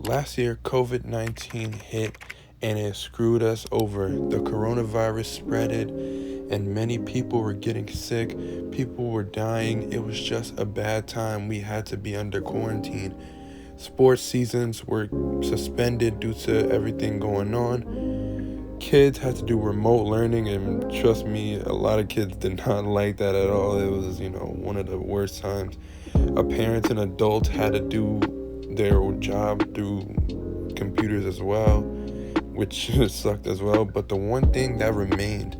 Last year, COVID-19 hit and it screwed us over. The coronavirus spreaded and many people were getting sick. People were dying. It was just a bad time. We had to be under quarantine. Sports seasons were suspended due to everything going on. Kids had to do remote learning, and trust me, a lot of kids did not like that at all. It was, one of the worst times. Parents and adults had to do their job through computers as well, which sucked as well. But the one thing that remained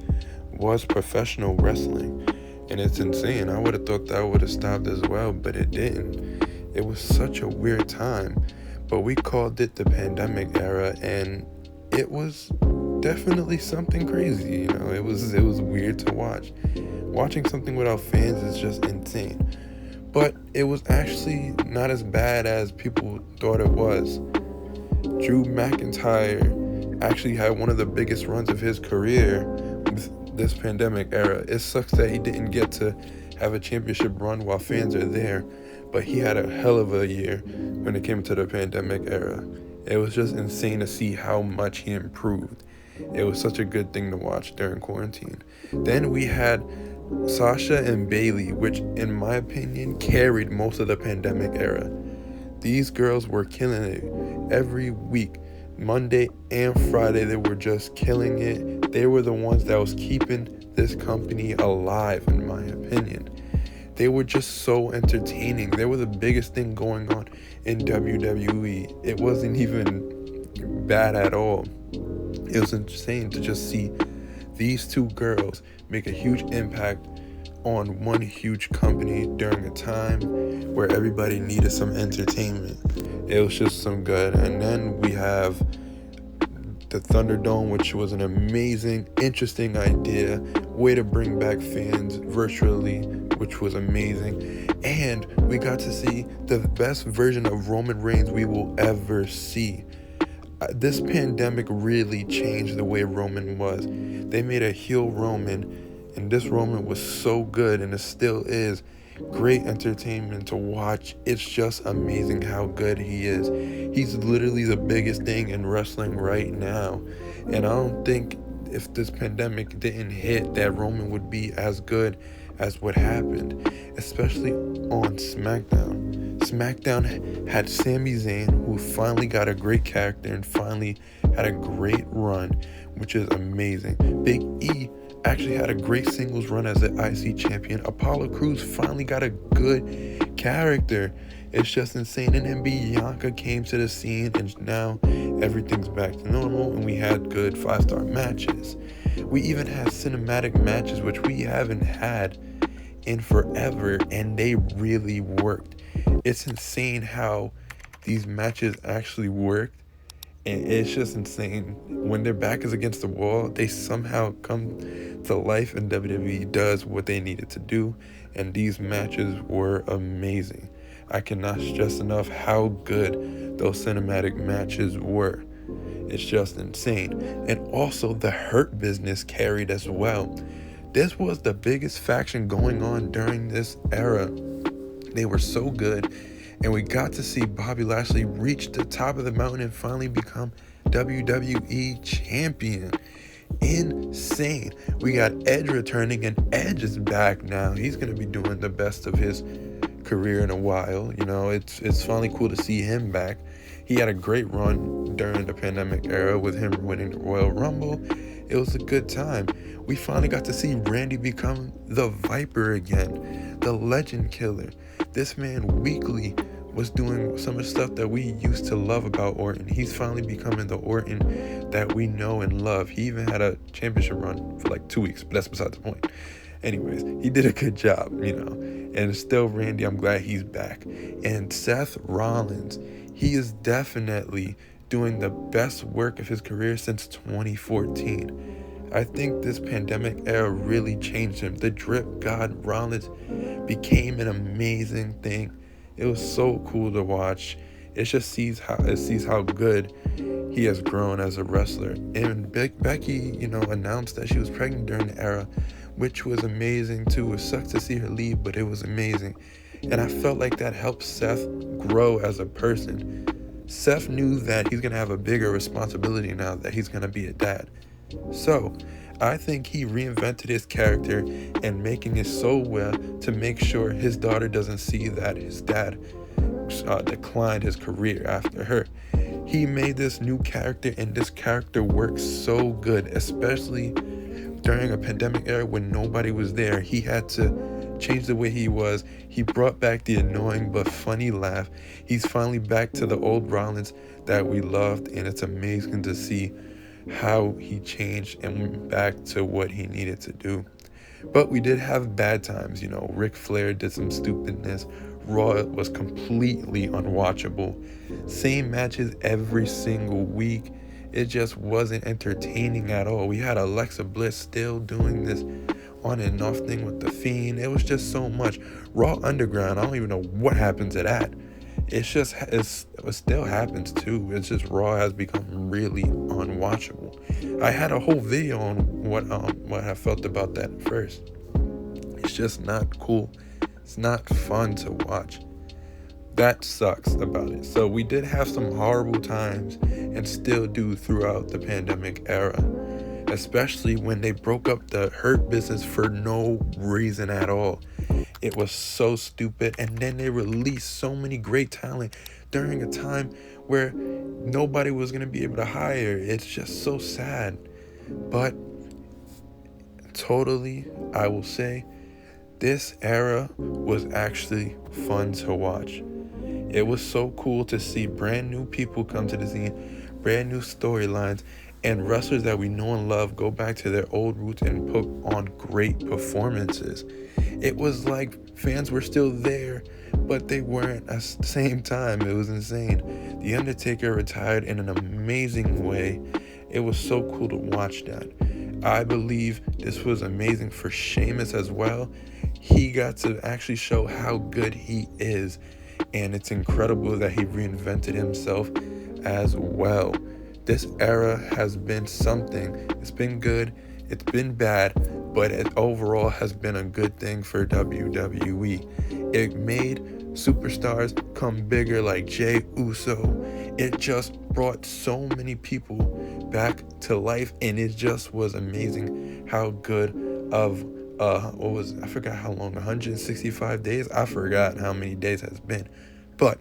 was professional wrestling. And it's insane. I would have thought that would have stopped as well, but it didn't. It was such a weird time. But we called it the pandemic era, and it was definitely something crazy. It was weird to watch. Watching something without fans is just insane. But it was actually not as bad as people thought it was. Drew McIntyre actually had one of the biggest runs of his career with this pandemic era. It sucks that he didn't get to have a championship run while fans are there, but he had a hell of a year when it came to the pandemic era. It was just insane to see how much he improved. It was such a good thing to watch during quarantine. Then we had Sasha and Bailey, which in my opinion carried most of the pandemic era. These girls were killing it every week. Monday and Friday, they were just killing it. They were the ones that was keeping this company alive, in my opinion. They were just so entertaining. They were the biggest thing going on in WWE. It wasn't even bad at all. It was insane to just see these two girls make a huge impact on one huge company during a time where everybody needed some entertainment. It was just some good. And then we have the Thunderdome, which was an amazing, interesting idea. Way to bring back fans virtually, which was amazing. And we got to see the best version of Roman Reigns we will ever see. This pandemic really changed the way Roman was. They made a heel Roman, and this Roman was so good, and it still is. Great entertainment to watch. It's just amazing how good he is. He's literally the biggest thing in wrestling right now. And I don't think if this pandemic didn't hit that Roman would be as good as what happened, especially on SmackDown. SmackDown had Sami Zayn, who finally got a great character and finally had a great run, which is amazing. Big E actually had a great singles run as the IC champion. Apollo Crews finally got a good character. It's just insane. And then Bianca came to the scene, and now everything's back to normal, and we had good 5-star matches. We even had cinematic matches, which we haven't had in forever, and they really worked. It's insane how these matches actually worked, and it's just insane. When their back is against the wall, they somehow come to life, and WWE does what they needed to do, and these matches were amazing. I cannot stress enough how good those cinematic matches were. It's just insane. And also the Hurt Business carried as well. This was the biggest faction going on during this era. They were so good, and we got to see Bobby Lashley reach the top of the mountain and finally become WWE champion. Insane. We got Edge returning, and Edge is back now. He's going to be doing the best of his career in a while. It's finally cool to see him back. He had a great run during the pandemic era with him winning the Royal Rumble. It was a good time. We finally got to see Randy become the Viper again, the Legend Killer. This man weekly was doing some of the stuff that we used to love about Orton. He's finally becoming the Orton that we know and love. He even had a championship run for like 2 weeks, but that's beside the point. Anyways, he did a good job, and still Randy, I'm glad he's back. And Seth Rollins, he is definitely doing the best work of his career since 2014. I think this pandemic era really changed him. The drip god Rollins became an amazing thing. It was so cool to watch. It sees how good he has grown as a wrestler. And Becky, announced that she was pregnant during the era, which was amazing too. It sucked to see her leave, but it was amazing. And I felt like that helped Seth grow as a person. Seth knew that he's going to have a bigger responsibility now that he's going to be a dad. So, I think he reinvented his character and making it so well to make sure his daughter doesn't see that his dad declined his career after her. He made this new character, and this character works so good, especially during a pandemic era when nobody was there. He had to change the way he was. He brought back the annoying but funny laugh. He's finally back to the old Rollins that we loved, and it's amazing to see how he changed and went back to what he needed to do. But we did have bad times, Ric Flair did some stupidness. Raw was completely unwatchable. Same matches every single week. It just wasn't entertaining at all. We had Alexa Bliss still doing this on and off thing with The Fiend. It was just so much. Raw Underground, I don't even know what happened to that. It still happens too. It's just Raw has become really unwatchable. I had a whole video on what I felt about that at first. It's just not cool. It's not fun to watch. That sucks about it. So we did have some horrible times and still do throughout the pandemic era, especially when they broke up the Hurt Business for no reason at all. It was so stupid, and then they released so many great talent during a time where nobody was going to be able to hire. It's just so sad. But totally, I will say, this era was actually fun to watch. It was so cool to see brand new people come to the scene, brand new storylines, and wrestlers that we know and love go back to their old roots and put on great performances. It was like fans were still there, but they weren't at the same time. It was insane. The Undertaker retired in an amazing way. It was so cool to watch that. I believe this was amazing for Sheamus as well. He got to actually show how good he is, and it's incredible that he reinvented himself as well. This era has been something. It's been good, it's been bad, but it overall has been a good thing for WWE. It made superstars come bigger like Jey Uso. It just brought so many people back to life, and it just was amazing how good of I forgot how long, 165 days? I forgot how many days has been. But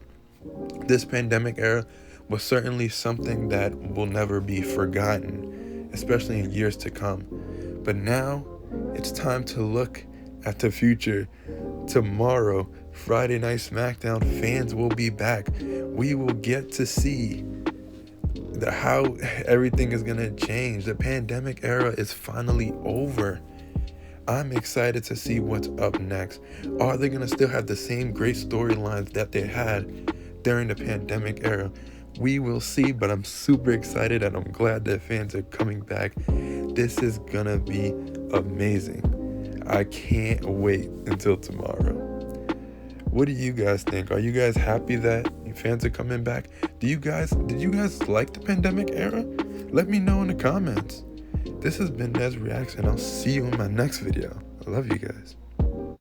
this pandemic era was certainly something that will never be forgotten, especially in years to come. But now it's time to look at the future. Tomorrow, Friday Night SmackDown, fans will be back. We will get to see how everything is going to change. The pandemic era is finally over. I'm excited to see what's up next. Are they going to still have the same great storylines that they had during the pandemic era? We will see, but I'm super excited and I'm glad that fans are coming back. This is going to be amazing. I can't wait until tomorrow. What do you guys think? Are you guys happy that fans are coming back? Did you guys like the pandemic era? Let me know in the comments. This has been NezReacts, and I'll see you in my next video. I love you guys.